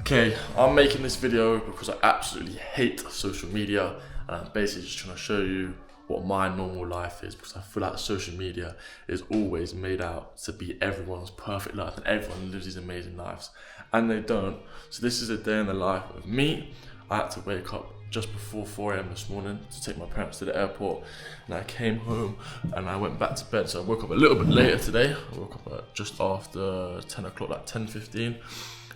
Okay, I'm making this video because I absolutely hate social media, and I'm basically just trying to show you what my normal life is, because I feel like social media is always made out to be everyone's perfect life and everyone lives these amazing lives, and they don't. So this is a day in the life of me. I had to wake up just before 4 AM this morning to take my parents to the airport, and I came home and I went back to bed. So I woke up a little bit later today. I woke up at just after 10 o'clock, like 10:15.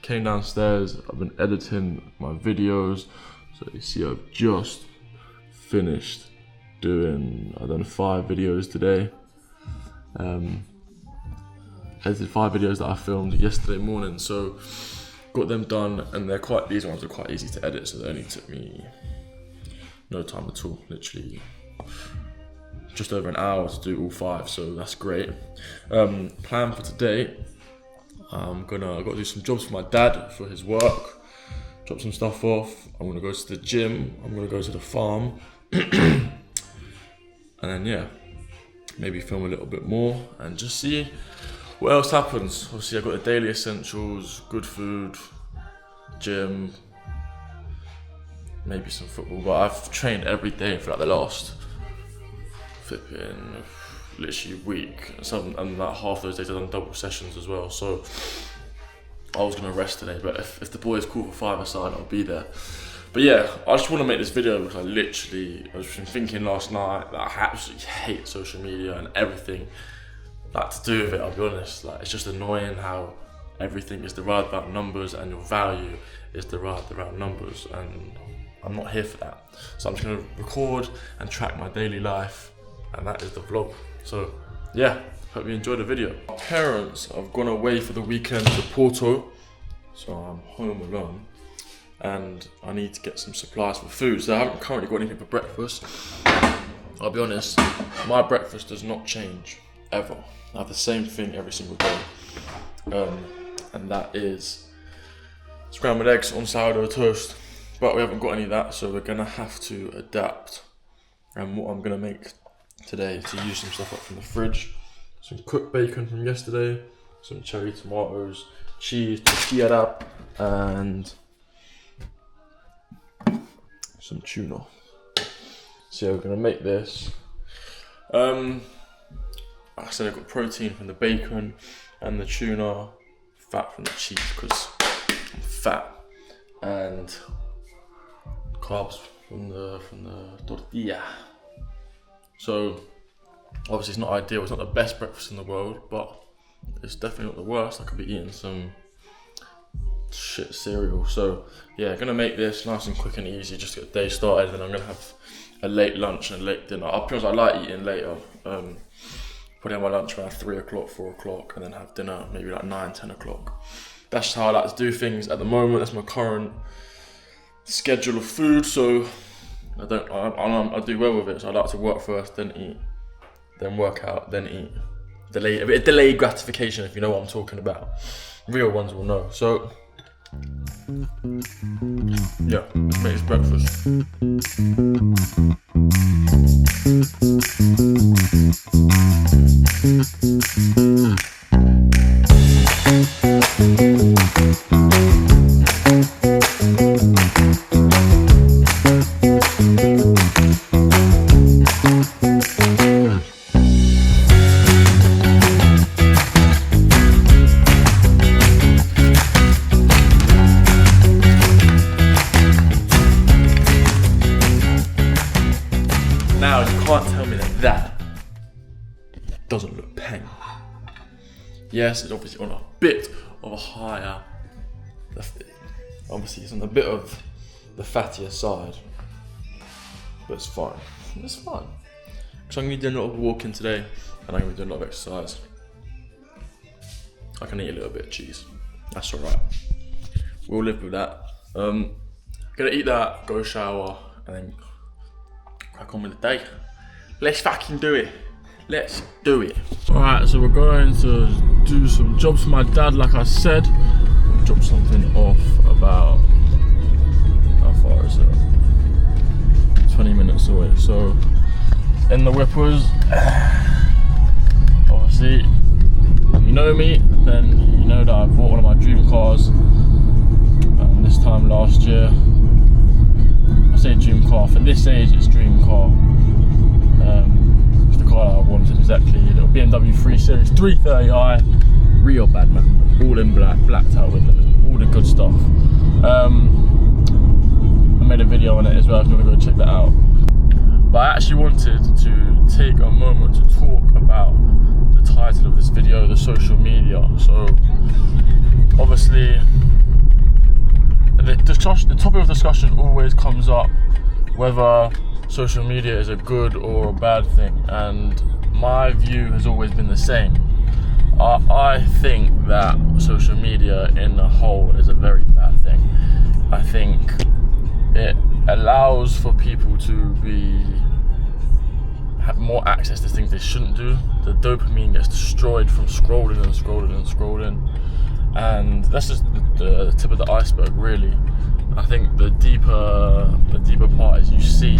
Came downstairs, I've been editing my videos. So you see I've just finished doing, I've done 5 videos today. Edited 5 videos that I filmed yesterday morning. So got them done, and these ones are quite easy to edit, so they only took me no time at all, literally just over an hour to do all 5, so that's great. Plan for today, I've got to do some jobs for my dad for his work, drop some stuff off. I'm gonna go to the gym, I'm gonna go to the farm, and then yeah, maybe film a little bit more and just see what else happens. Obviously I've got the daily essentials, good food, gym, maybe some football, but I've trained every day for like the last flipping literally week. And like half those days I've done double sessions as well, so I was gonna rest today, but if the boys call for 5-a-side, I'll be there. But yeah, I just want to make this video because I was thinking last night that I absolutely hate social media and everything like to do with it. I'll be honest, like it's just annoying how everything is derived about numbers and your value is derived around numbers, and I'm not here for that. So I'm just gonna record and track my daily life, and that is the vlog. So yeah, hope you enjoy the video. My parents have gone away for the weekend to Porto, so I'm home alone, and I need to get some supplies for food. So I haven't currently got anything for breakfast. I'll be honest, my breakfast does not change ever. I have the same thing every single day, and that is scrambled eggs on sourdough toast, but we haven't got any of that, so we're gonna have to adapt. And what I'm gonna make today is to use some stuff up from the fridge, some cooked bacon from yesterday, some cherry tomatoes, cheese, tortilla wrap, and some tuna. So yeah, we're gonna make this. Like I said, I've got protein from the bacon and the tuna, fat from the cheese because I'm fat, and carbs from the tortilla. So obviously it's not ideal, it's not the best breakfast in the world, but it's definitely not the worst. I could be eating some shit cereal. So yeah, gonna make this nice and quick and easy just to get the day started, and then I'm gonna have a late lunch and a late dinner. I'll be honest, I like eating later. Probably have my lunch around 3 o'clock, 4 o'clock, and then have dinner maybe like 9, 10 o'clock. That's just how I like to do things at the moment. That's my current schedule of food, so I do well with it. So I like to work first, then eat, then work out, then eat. A bit of delayed gratification, if you know what I'm talking about. Real ones will know. So yeah, let's make this breakfast. Now you can't tell me that doesn't look peng. Yes, it's obviously on a bit of a higher, obviously it's on a bit of the fattier side, but it's fine. It's fine. Because I'm going to be doing a lot of walking today, and I'm going to be doing a lot of exercise. I can eat a little bit of cheese. That's alright. We'll live with that. Gonna eat that, go shower, and then crack on with the day. Let's fucking do it. Let's do it. Alright, so we're going to do some jobs for my dad, like I said. We'll drop something off about, how far is it? 20 minutes away. So, in the Whippers, obviously, if you know me, then you know that I bought one of my dream cars. car. For this age, it's dream car. It's the car I wanted exactly. A little BMW 3 Series 330i, real bad man, all in black, blacked out windows, all the good stuff. I made a video on it as well if you want to go check that out. But I actually wanted to take a moment to talk about the title of this video, the social media. So obviously the topic of discussion always comes up whether social media is a good or a bad thing, and my view has always been the same. I think that social media in the whole is a very bad thing. I think it allows for people to have more access to things they shouldn't do. The dopamine gets destroyed from scrolling and scrolling and scrolling, and that's just the tip of the iceberg, really. I think the deeper part is you see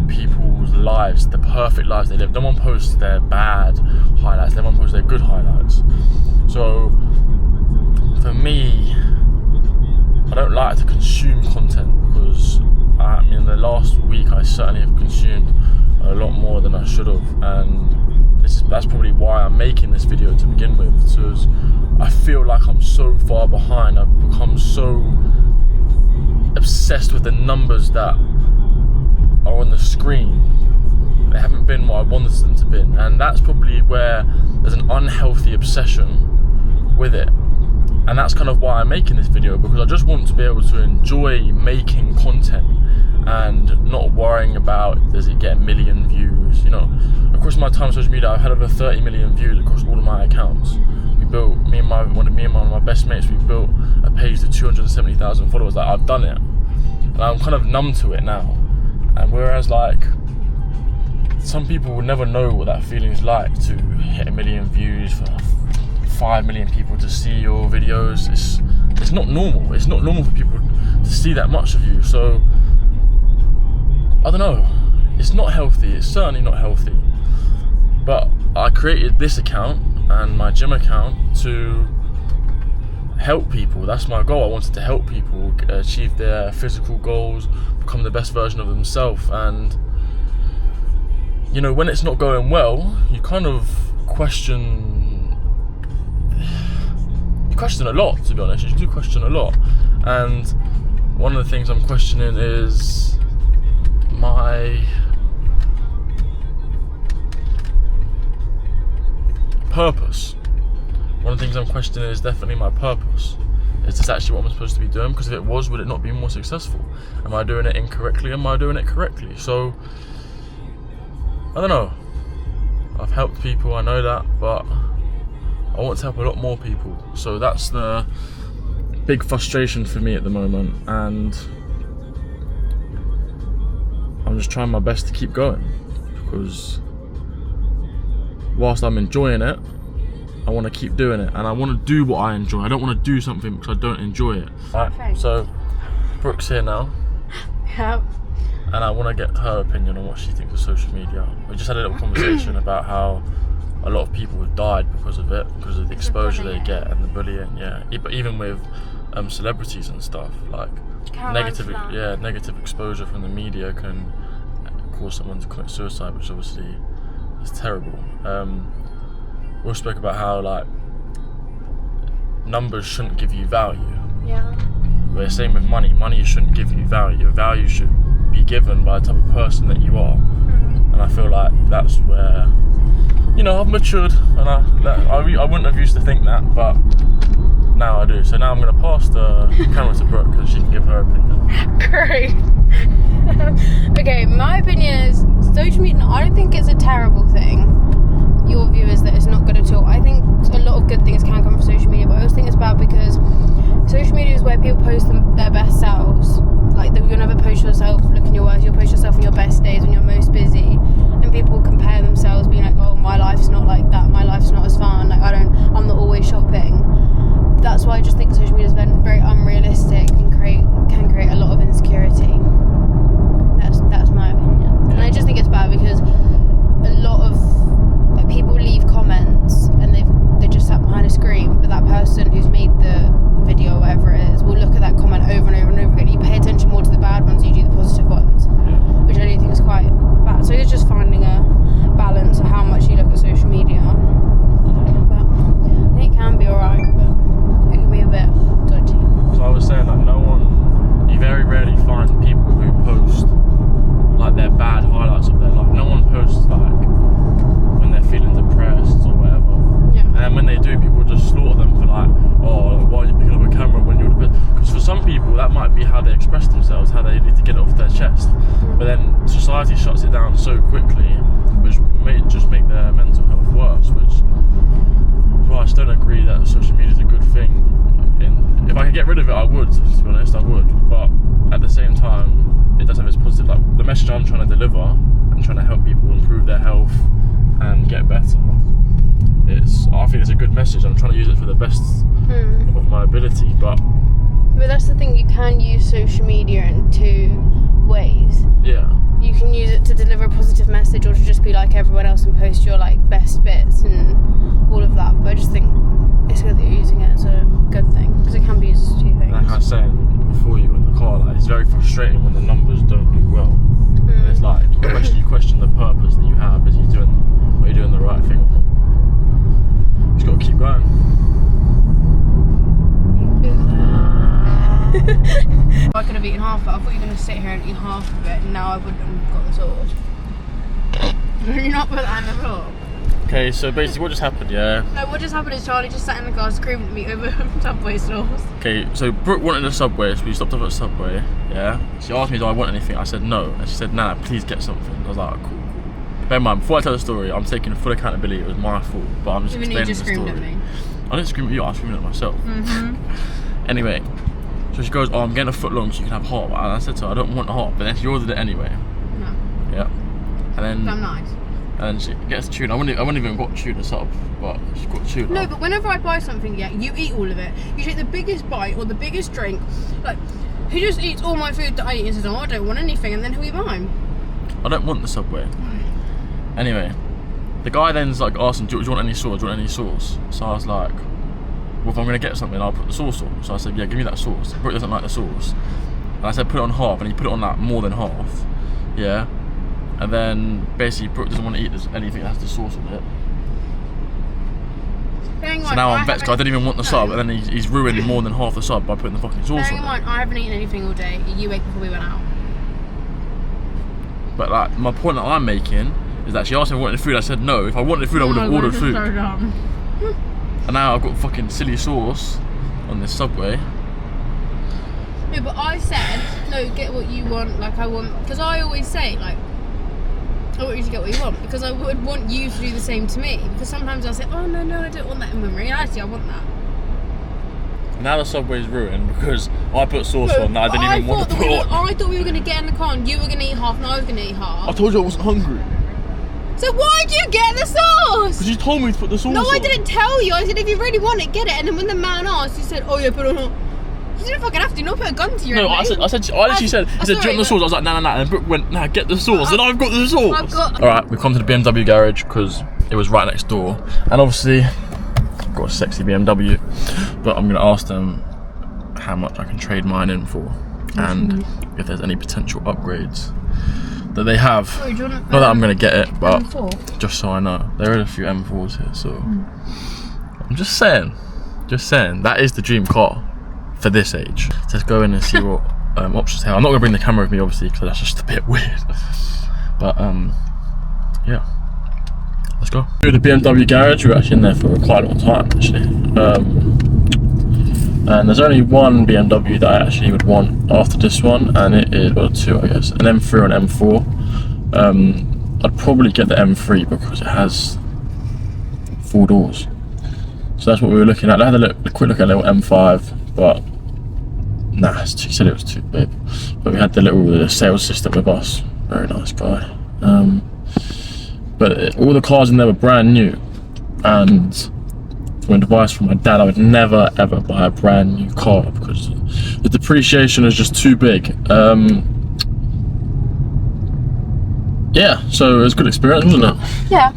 people's lives, the perfect lives they live. No one posts their bad highlights, no one posts their good highlights. So for me, I don't like to consume content, because in the last week I certainly have consumed a lot more than I should have, and that's probably why I'm making this video to begin with, because I feel like I'm so far behind. I've become so obsessed with the numbers that are on the screen. They haven't been what I wanted them to be, and that's probably where there's an unhealthy obsession with it. And that's kind of why I'm making this video, because I just want to be able to enjoy making content and not worrying about, does it get a million views? You know, across my time on social media, I've had over 30 million views across all of my accounts. We built, me and one of my best mates, we built a page to 270,000 followers. Like, I've done it, and I'm kind of numb to it now. And whereas like some people will never know what that feeling is like, to hit 1 million views, for 5 million people to see your videos. It's not normal. It's not normal for people to see that much of you. So I don't know. It's not healthy. It's certainly not healthy. But I created this account and my gym account to help people. That's my goal. I wanted to help people achieve their physical goals, become the best version of themselves. And you know, when it's not going well, you kind of question a lot, to be honest. You do question a lot, and one of the things I'm questioning is my purpose. One of the things I'm questioning is definitely my purpose. Is this actually what I'm supposed to be doing? Because if it was, would it not be more successful? Am I doing it incorrectly? Am I doing it correctly? So I don't know. I've helped people, I know that, but I want to help a lot more people. So that's the big frustration for me at the moment, and I'm just trying my best to keep going, because whilst I'm enjoying it, I want to keep doing it, and I want to do what I enjoy. I don't want to do something because I don't enjoy it. Right, so Brooke's here now. Yep. And I want to get her opinion on what she thinks of social media. We just had a little conversation about how a lot of people have died because of it, because of the exposure they get and the bullying. Yeah, but even with celebrities and stuff, like negative exposure from the media can cause someone to commit suicide, which obviously is terrible. We also spoke about how like numbers shouldn't give you value. Yeah. But same with money. Money shouldn't give you value. Your value should be given by the type of person that you are. And I feel like that's where, you know, I've matured, and I wouldn't have used to think that, but now I do. So now I'm going to pass the camera to Brooke, and she can give her opinion. Great. Okay, my opinion is social media, I don't think it's a terrible thing. Your view is that it's not good at all. I think a lot of good things can come from social media, but I also think it's bad because social media is where people post their best selves. Like, you'll never post yourself looking your worst. You'll post yourself on your best days when you're most busy, and people compare themselves, being like, oh, my life's not like that, my life's not as fun, like I'm not always shopping. That's why I just think social media is very unrealistic and can create a lot of insecurity. That's my opinion. And I just think it's bad because a lot of people leave comments and they just sat behind a screen, but that person who's made the video or whatever it is will look at that comment over and over and over again. You pay attention more to the bad ones, you do the positive ones. Yeah. how they express themselves, how they need to get it off their chest. But then society shuts it down so quickly, which may just make their mental health worse, which is why I still don't agree that social media is a good thing. And if I could get rid of it, I would, to be honest, I would. But at the same time, it does have its positive, like the message I'm trying to deliver and trying to help people improve their health and get better. I think it's a good message. I'm trying to use it for the best of my ability, but that's the thing, you can use social media in two ways. Yeah. You can use it to deliver a positive message or to just be like everyone else and post your like best bits and all of that, but I just think it's good that you're using it as a good thing, because it can be used as two things. Like I was saying before you got in the car, like, it's very frustrating when the numbers don't do well. It's like you question the purpose that you have. Are you doing the right thing? Just gotta keep going. I could have eaten half of it. I thought you were going to sit here and eat half of it, and now I wouldn't have got the sauce. Can you not put that in the vlog? Okay, so basically what just happened, yeah? No, what just happened is Charlie just sat in the car screaming at me over Subway sauce. Okay, so Brooke wanted a Subway, so we stopped off at Subway, yeah? She asked me, do I want anything? I said no, and she said, nah, please get something. I was like, cool. Bear in mind, before I tell the story, I'm taking full accountability. It was my fault, but I'm just explaining the story. Even you just screamed at me. I didn't scream at you, I was screaming at myself. Anyway, so she goes, oh, I'm getting a foot long so you can have hot. And I said to her, I don't want hot, but then she ordered it anyway. No. Yeah. And then... I'm nice. And then she gets tuna. I wouldn't even got tuna sub, but she got tuna. No, but whenever I buy something, yeah, you eat all of it. You take the biggest bite or the biggest drink. Like, who just eats all my food that I eat and says, oh, I don't want anything, and then who eat mine? I don't want the Subway. Anyway, the guy then's like asking, do you want any sauce? Do you want any sauce? So I was like, well, if I'm going to get something, I'll put the sauce on. So I said, yeah, give me that sauce. Brooke doesn't like the sauce. And I said, put it on half, and he put it on like more than half. Yeah. And then basically Brooke doesn't want to eat anything that has the sauce on it. So now I'm vexed, I didn't even want the sub, and then he's ruined more than half the sub by putting the fucking sauce on it. I haven't eaten anything all day. You ate before we went out. But like, my point that I'm making is that she asked me if I wanted food, I said no. If I wanted food, I would have ordered food. So dumb. And now I've got fucking silly sauce on this Subway. No, but I said, no, get what you want, like I want, because I always say, like, I want you to get what you want, because I would want you to do the same to me, because sometimes I'll say, oh no, I don't want that, and in reality I want that. Now the Subway's ruined because I put sauce on that I didn't even want to put on. I thought we were going to get in the car and you were going to eat half and I was going to eat half. I told you I wasn't hungry. So why did you get the sauce? Because you told me to put the sauce on. No, I didn't tell you. I said if you really want it, get it. And then when the man asked, you said, oh yeah, put it on. You didn't fucking have to. Not put a gun to your head. No, I literally said, he said, do you want the sauce? I was like, nah. And Brooke went, nah, get the sauce. And I've got the sauce. Alright, we've come to the BMW garage because it was right next door. And obviously, I've got a sexy BMW. But I'm going to ask them how much I can trade mine in for. And if there's any potential upgrades that they have. Not that I'm going to get it, but M4? Just so I know. There are a few M4s here, so. I'm just saying, that is the dream car for this age. Let's go in and see what options have. I'm not going to bring the camera with me, obviously, because that's just a bit weird. But, yeah. Let's go. To the BMW garage, we were actually in there for quite a long time, actually. And there's only one BMW that I actually would want after this one, and it is, well, two I guess, an M3 or an M4. I'd probably get the M3 because it has 4 doors. So that's what we were looking at. I had a quick look at a little M5, but nah, he said it was too big. But we had the little sales assistant with us, very nice guy. But all the cars in there were brand new, and from advice from my dad, I would never ever buy a brand new car because the depreciation is just too big. Yeah, so it was a good experience, wasn't it? Yeah,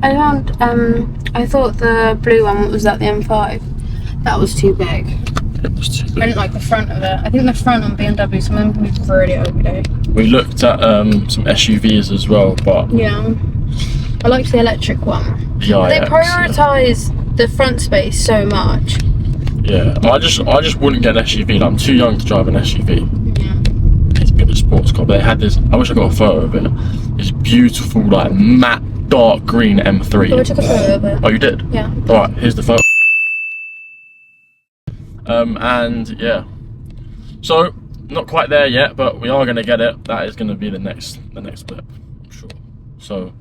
I thought the blue one was at the M5. That was too big. It was too big. I didn't like the front of it. I think the front on BMW, some of them can be really ugly. We looked at some SUVs as well, but yeah, I liked the electric one. The iX, they prioritise the front space so much. Yeah, I just wouldn't get an SUV. Like, I'm too young to drive an SUV. Yeah. It's a bit of a sports car, but they had this. I wish I got a photo of it. This beautiful, like matte dark green M3. Oh, I took a photo of it. Oh, you did? Yeah. All right, here's the photo. And yeah, so not quite there yet, but we are gonna get it. That is gonna be the next blip, I'm sure. So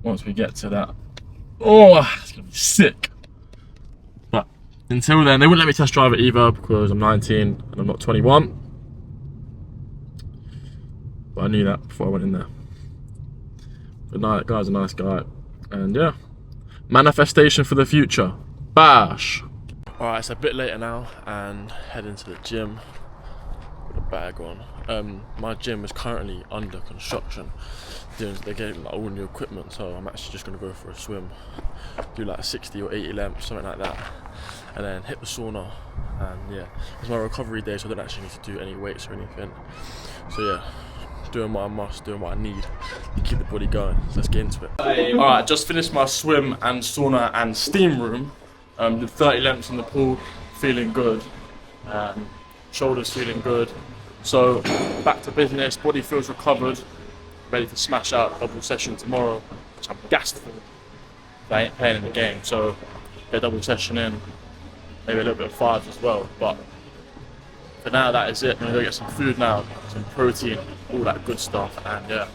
once we get to that, oh, it's gonna be sick. But until then, they wouldn't let me test drive it either because I'm 19 and I'm not 21. But I knew that before I went in there. The guy's a nice guy, and yeah, manifestation for the future. Bash. All right, it's a bit later now, and heading to the gym with a bag on. My gym is currently under construction. They're getting like all new equipment, so I'm actually just gonna go for a swim, do like 60 or 80 laps, something like that, and then hit the sauna. And yeah, it's my recovery day, so I don't actually need to do any weights or anything. So yeah, doing what I must, doing what I need to keep the body going. So let's get into it. Alright, just finished my swim and sauna and steam room. Did 30 laps in the pool, feeling good. Shoulders feeling good. So back to business, body feels recovered, ready to smash out double session tomorrow, which I'm gassed for. I ain't playing in the game, so get a double session in, maybe a little bit of fives as well. But for now, that is it. I'm gonna go get some food now, some protein, all that good stuff, and yeah,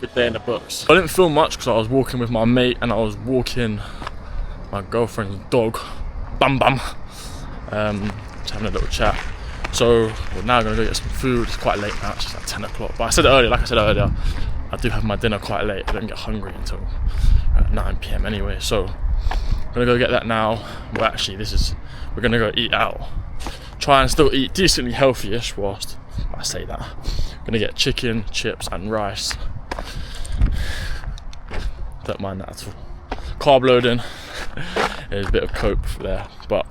good day in the books. I didn't film much because I was walking with my mate and I was walking my girlfriend's dog, Bam Bam, just having a little chat. So we're now gonna go get some food. It's quite late now, it's just like 10 o'clock. But like I said earlier, I do have my dinner quite late. I don't get hungry until 9 PM anyway. So I'm gonna go get that now. Well, actually, we're gonna go eat out. Try and still eat decently healthy-ish whilst I say that. I'm gonna get chicken, chips and rice. Don't mind that at all. Carb loading. There's a bit of cope there, but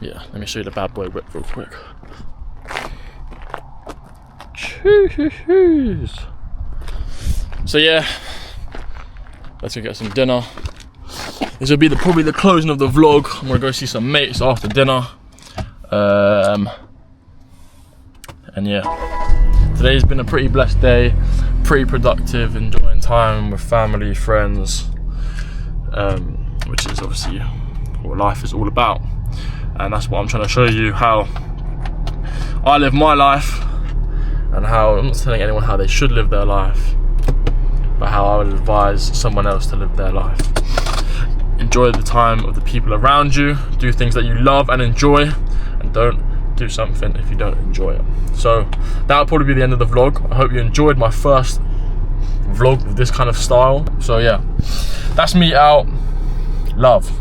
yeah, let me show you the bad boy whip real quick. Cheese. So yeah, let's go get some dinner. This will be probably the closing of the vlog. I'm gonna go see some mates after dinner. And yeah, today's been a pretty blessed day, pretty productive, enjoying time with family, friends, which is obviously what life is all about. And that's what I'm trying to show you, how I live my life, and how I'm not telling anyone how they should live their life, but how I would advise someone else to live their life. Enjoy the time of the people around you, do things that you love and enjoy, and don't do something if you don't enjoy it. So that'll probably be the end of the vlog. I hope you enjoyed my first vlog with this kind of style. So yeah, that's me out. Love.